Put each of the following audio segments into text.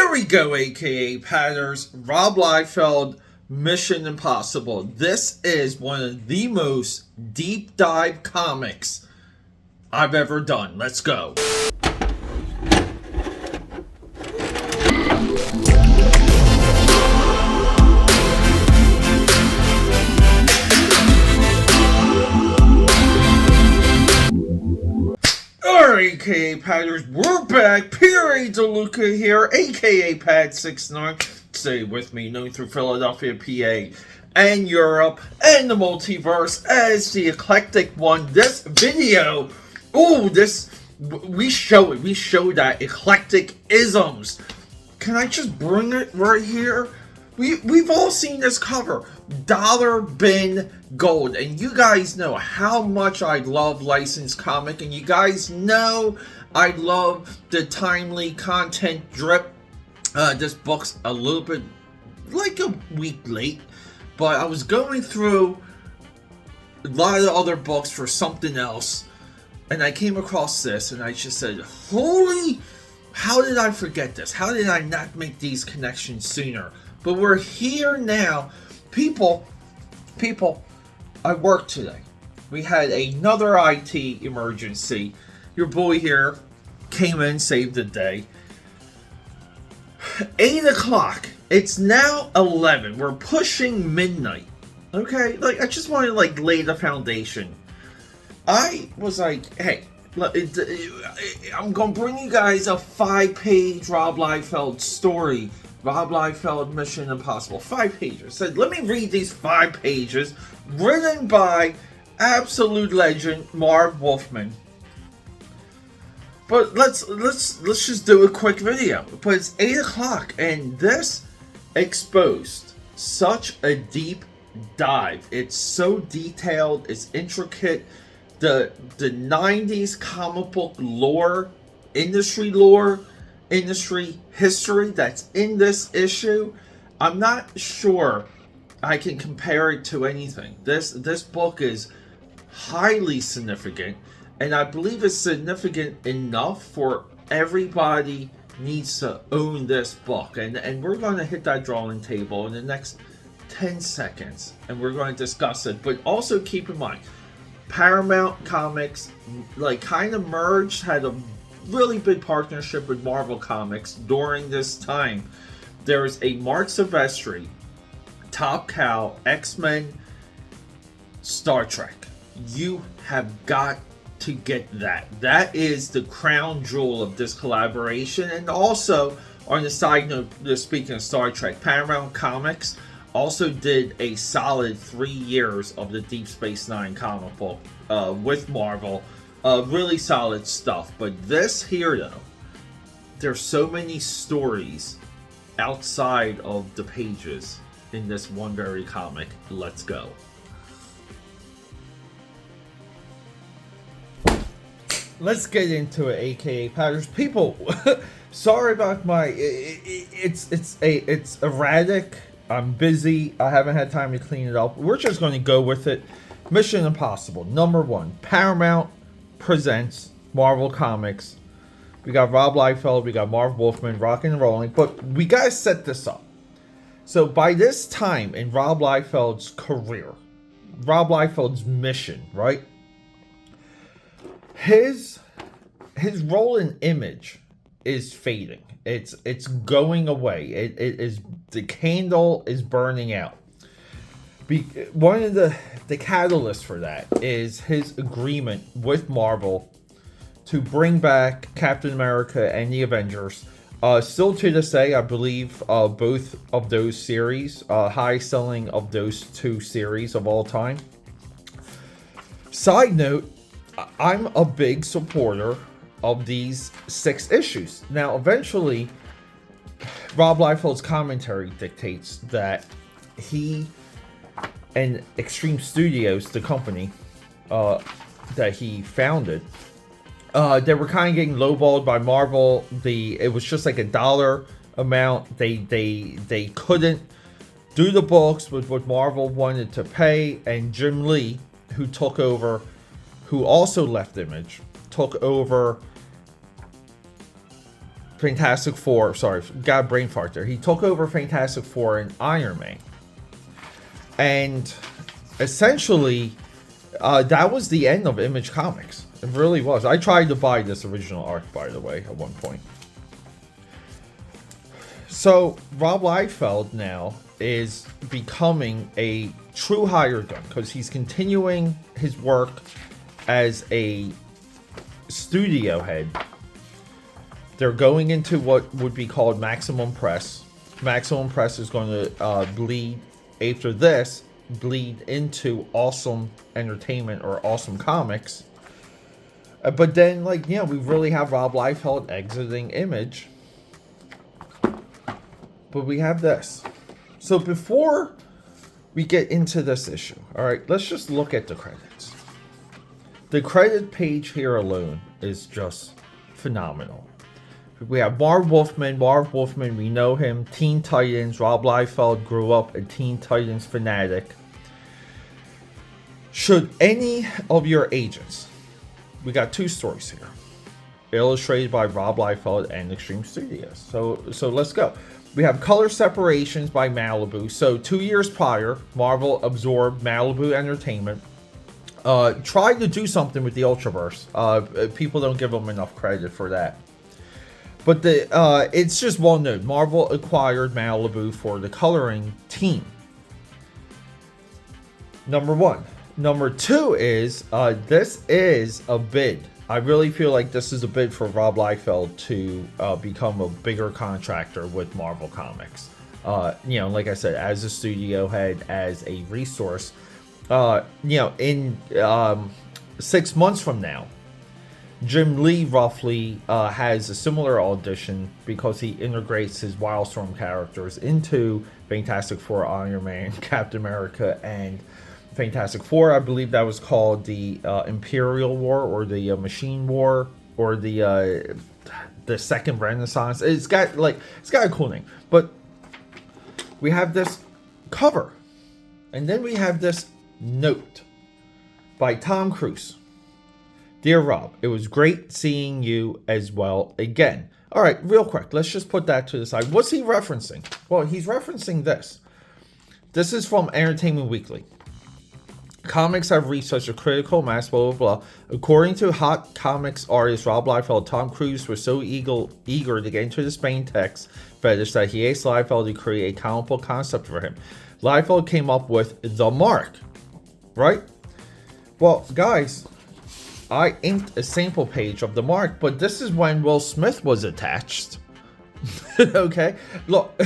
Here we go, aka Padders. Rob Liefeld, Mission Impossible. This is one of the most deep dive comics I've ever done. Let's go. Alright, aka Padders, we're back. Peter A. DeLuca here, aka Pad69. Stay with me, known through Philadelphia, PA, and Europe, and the multiverse as the eclectic one. This video, we show that eclectic isms. Can I just bring it right here? We've all seen this cover, Dollar Bin Gold, and you guys know how much I love licensed comic, and you guys know I love the timely content drip. This book's a little bit like a week late, but I was going through a lot of other books for something else, and I came across this, and I just said, holy, how did I forget this? How did I not make these connections sooner? But we're here now. People, I worked today. We had another IT emergency. Your boy here came in, saved the day. 8 o'clock. It's now 11. We're pushing midnight. Okay? I just want to, lay the foundation. I was like, hey, I'm going to bring you guys a 5-page Rob Liefeld story. Rob Liefeld, Mission Impossible. 5 pages. Said, let me read these 5 pages. Written by absolute legend Marv Wolfman. But let's just do a quick video. But it's 8 o'clock, and this exposed such a deep dive. It's so detailed. It's intricate. The 90s comic book lore, industry history that's in this issue, I'm not sure I can compare it to anything. This book is highly significant, and I believe it's significant enough for everybody needs to own this book. And we're going to hit that drawing table in the next 10 seconds, and we're going to discuss it. But also keep in mind, Paramount Comics kind of merged, had a really big partnership with Marvel Comics during this time. There's a Mark Silvestri, Top Cow, X-Men, Star Trek. You have got to get that. That is the crown jewel of this collaboration. And also, on the side note, speaking of Star Trek, Paramount Comics also did a solid 3 years of the Deep Space Nine comic book with Marvel. Really solid stuff. But this here, though, there's so many stories outside of the pages in this one very comic. Let's go. Let's get into it, aka Padders. People, sorry about my it's erratic. I'm busy. I haven't had time to clean it up. We're just going to go with it. Mission Impossible #1. Paramount presents Marvel Comics. We got Rob Liefeld, we got Marv Wolfman, rocking and rolling, but we gotta set this up. So by this time in Rob Liefeld's career, Rob Liefeld's mission, right? His role in Image is fading. It's going away. It is, the candle is burning out. One of the catalysts for that is his agreement with Marvel to bring back Captain America and the Avengers. Still to this day, I believe both of those series, high selling of those 2 series of all time. Side note, I'm a big supporter of these 6 issues. Now, eventually, Rob Liefeld's commentary dictates that he and Extreme Studios, the company that he founded, they were kind of getting lowballed by Marvel. It was just like $1 amount. They couldn't do the books with what Marvel wanted to pay, and Jim Lee, who took over, who also left Image, took over Fantastic Four. Sorry, got a brain fart there. He took over Fantastic Four and Iron Man, and essentially, that was the end of Image Comics. It really was. I tried to buy this original arc, by the way, at one point. So Rob Liefeld now is becoming a true hired gun because he's continuing his work as a studio head. They're going into what would be called Maximum Press. Maximum Press is going to bleed after this, bleed into Awesome Entertainment or Awesome Comics. But then, like, you know, we really have Rob Liefeld exiting Image. But we have this. So before we get into this issue, all right, let's just look at the credits. The credit page here alone is just phenomenal. We have Marv Wolfman. Marv Wolfman, we know him. Teen Titans. Rob Liefeld grew up a Teen Titans fanatic. Should any of your agents, we got 2 stories here, illustrated by Rob Liefeld and Extreme Studios. So let's go. We have color separations by Malibu. So 2 years prior, Marvel absorbed Malibu Entertainment. Tried to do something with the Ultraverse. People don't give them enough credit for that. But it's just well known. Marvel acquired Malibu for the coloring team. Number 1. Number 2 is, this is a bid. I really feel like this is a bid for Rob Liefeld to become a bigger contractor with Marvel Comics. You know, like I said, as a studio head, as a resource. You know, in 6 months from now, Jim Lee roughly has a similar audition because he integrates his Wildstorm characters into Fantastic Four, Iron Man, Captain America, and Fantastic Four. I believe that was called the Imperial War or the Machine War or the Second Renaissance. It's got a cool name. But we have this cover, and then we have this note by Tom Cruise. Dear Rob, it was great seeing you as well again. All right, real quick, let's just put that to the side. What's he referencing? Well, he's referencing this. This is from Entertainment Weekly. Comics have reached such a critical mass, blah, blah, blah. According to hot comics artist Rob Liefeld, Tom Cruise was so eager to get into the Spantex fetish that he asked Liefeld to create a comic book concept for him. Liefeld came up with The Mark, right? Well, guys, I inked a sample page of The Mark, but this is when Will Smith was attached. Okay, look.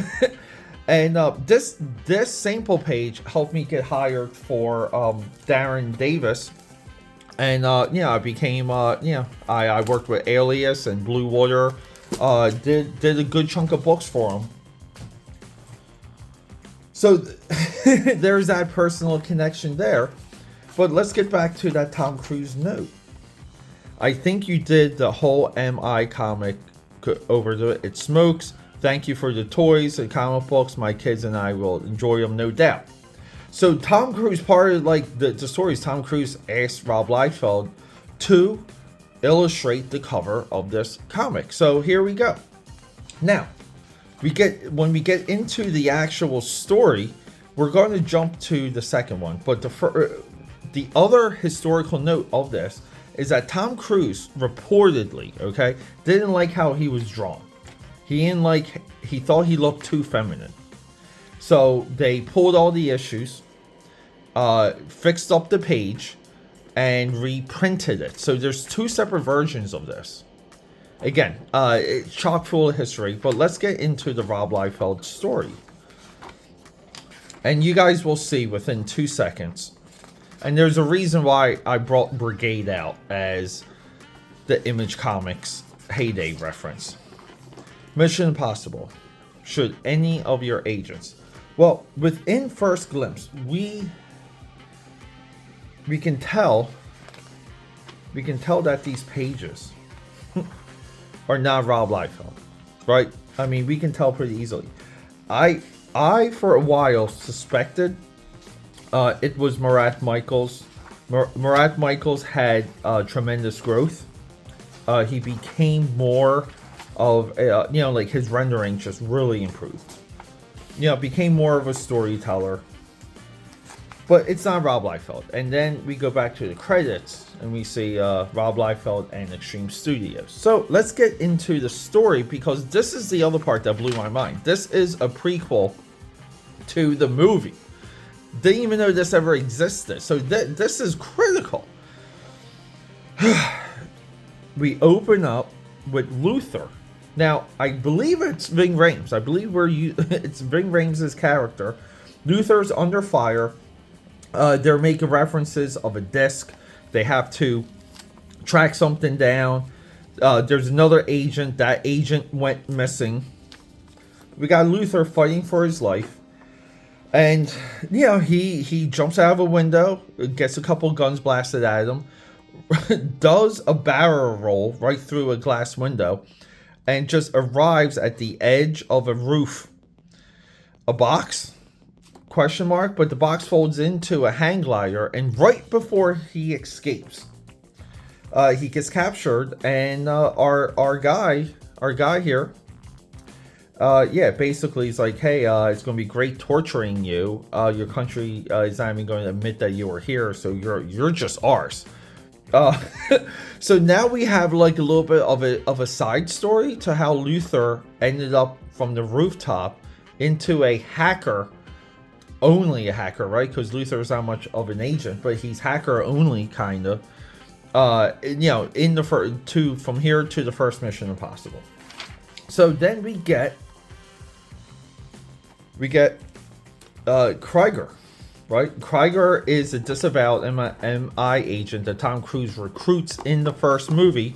And this sample page helped me get hired for Darren Davis, and I became I worked with Alias and Blue Water, did a good chunk of books for him. So there's that personal connection there. But let's get back to that Tom Cruise note. I think you did the whole MI comic over to it. It smokes. Thank you for the toys and comic books. My kids and I will enjoy them, no doubt. So Tom Cruise, part of like the stories, Tom Cruise asked Rob Liefeld to illustrate the cover of this comic. So here we go. Now, when we get into the actual story, we're going to jump to the second one. But the other historical note of this is that Tom Cruise reportedly, okay, didn't like how he was drawn. He thought he looked too feminine. So they pulled all the issues, fixed up the page, and reprinted it. So there's 2 separate versions of this. Again, it's chock full of history, but let's get into the Rob Liefeld story. And you guys will see within 2 seconds. And there's a reason why I brought Brigade out as the Image Comics heyday reference. Mission Impossible. Should any of your agents? Well, within first glimpse, we can tell that these pages are not Rob Liefeld, right? I mean, we can tell pretty easily. I for a while suspected it was Murat Michaels. Murat Michaels had tremendous growth. He became more of like his rendering just really improved. Became more of a storyteller. But it's not Rob Liefeld. And then we go back to the credits and we see Rob Liefeld and Extreme Studios. So let's get into the story, because this is the other part that blew my mind. This is a prequel to the movie. Didn't even know this ever existed. So this is critical. We open up with Luther. Now, I believe it's Ving Rhames. I believe it's Ving Rhames' character. Luther's under fire. They're making references of a disc. They have to track something down. There's another agent. That agent went missing. We got Luther fighting for his life. And, he jumps out of a window, gets a couple guns blasted at him, does a barrel roll right through a glass window, and just arrives at the edge of a roof. A box? Question mark, but the box folds into a hang glider, and right before he escapes, he gets captured, and our guy here, basically he's like, hey, it's gonna be great torturing you. Your country is not even going to admit that you were here, so you're just ours. So now we have like a little bit of a side story to how Luther ended up from the rooftop into a hacker. Only a hacker, right? Because Luther is not much of an agent, but he's hacker only, kind of. In the from here to the first Mission Impossible. So then we get Krieger, right? Krieger is a disavowed MI agent that Tom Cruise recruits in the first movie.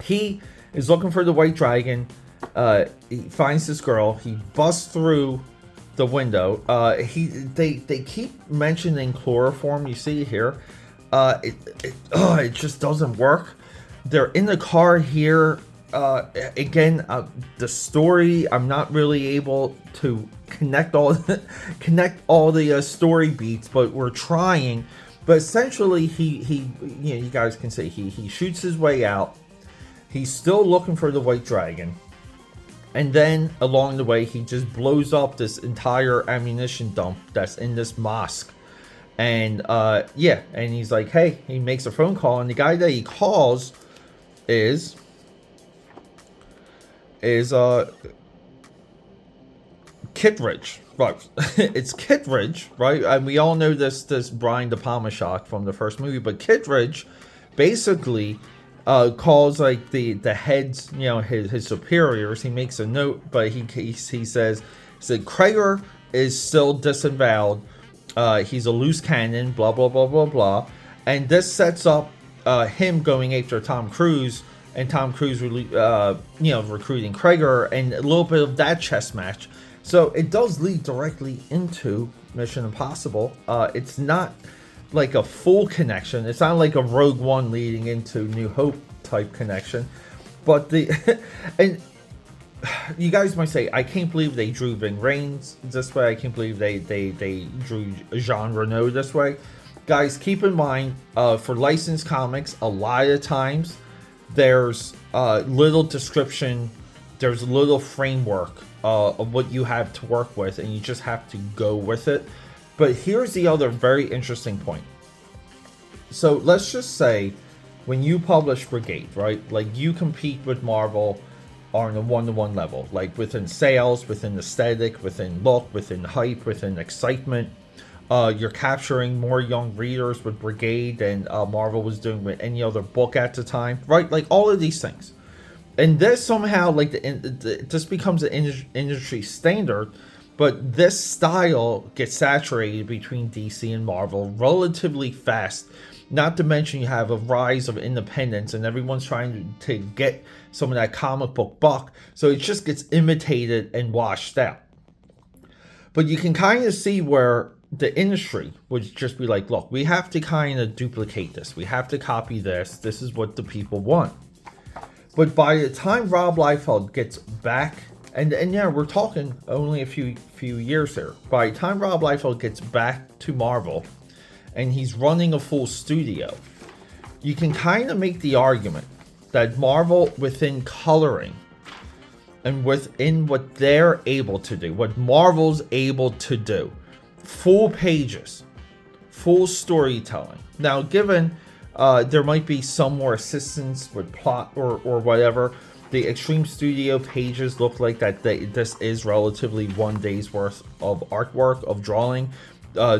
He is looking for the White Dragon. He finds this girl. He busts through the window. They keep mentioning chloroform. You see it here. It just doesn't work. They're in the car here. Again, the story, I'm not really able to connect all the story beats, but we're trying. But essentially, he you guys can see he shoots his way out. He's still looking for the White Dragon. And then along the way, he just blows up this entire ammunition dump that's in this mosque. And and he's like, hey, he makes a phone call, and the guy that he calls is Kittredge, right? It's Kittredge, right? And we all know this Brian De Palma shot from the first movie, but Kittredge basically calls like the heads, his superiors. He makes a note, but he says Krieger is still disavowed. He's a loose cannon, blah blah blah blah blah, and this sets up him going after Tom Cruise, and Tom Cruise recruiting Krieger, and a little bit of that chess match. So it does lead directly into Mission Impossible. It's not like a full connection. It's not like a Rogue One leading into New Hope type connection, but and you guys might say, I can't believe they drew Ving Rhames this way. I can't believe they drew Jean Reno this way. Guys, keep in mind, for licensed comics, a lot of times there's little description, there's a little framework of what you have to work with, and you just have to go with it. But here's the other very interesting point. So let's just say when you publish Brigade, right? Like, you compete with Marvel on a one-to-one level, like within sales, within aesthetic, within look, within hype, within excitement. You're capturing more young readers with Brigade than Marvel was doing with any other book at the time, right? Like, all of these things. And this somehow, like, this becomes an industry standard. But this style gets saturated between DC and Marvel relatively fast. Not to mention you have a rise of independence, and everyone's trying to get some of that comic book buck. So it just gets imitated and washed out. But you can kind of see where the industry would just be like, look, we have to kind of duplicate this. We have to copy this. This is what the people want. But by the time Rob Liefeld gets back, and yeah, we're talking only a few years here. By the time Rob Liefeld gets back to Marvel, and he's running a full studio, you can kind of make the argument that Marvel, within coloring, and within what they're able to do, what Marvel's able to do. Full pages, full storytelling. Now, given there might be some more assistance with plot or whatever, the Extreme Studio pages look like that this is relatively 1 day's worth of artwork, of drawing.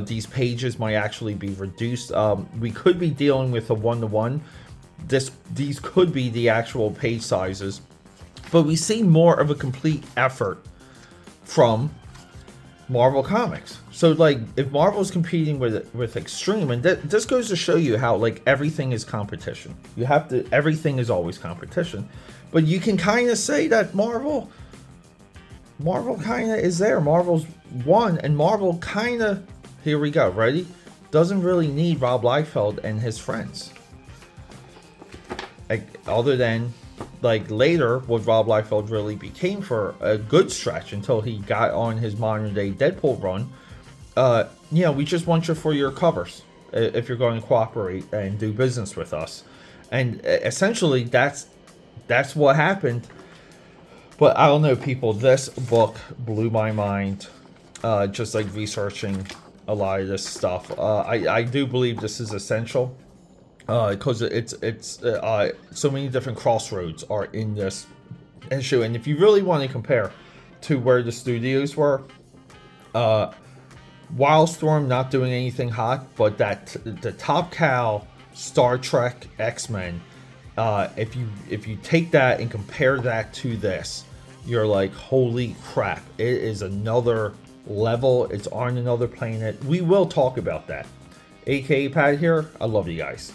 These pages might actually be reduced. We could be dealing with a 1-to-1. These could be the actual page sizes, but we see more of a complete effort from Marvel Comics. So like, if Marvel's competing with Extreme, and this goes to show you how like everything is competition. Everything is always competition. But you can kind of say that Marvel kind of is there. Marvel's won, and Marvel kind of, here we go, ready? Doesn't really need Rob Liefeld and his friends. Like, other than like later what Rob Liefeld really became for a good stretch until he got on his modern day Deadpool run. You know, we just want you for your covers if you're going to cooperate and do business with us. And essentially that's what happened. But I don't know, people, this book blew my mind. Just like researching a lot of this stuff. I do believe this is essential. Because it's so many different crossroads are in this issue, and if you really want to compare to where the studios were, Wildstorm not doing anything hot, but the Top Cow, Star Trek, X-Men, if you take that and compare that to this, you're like, holy crap! It is another level. It's on another planet. We will talk about that. AKAPAD here. I love you guys.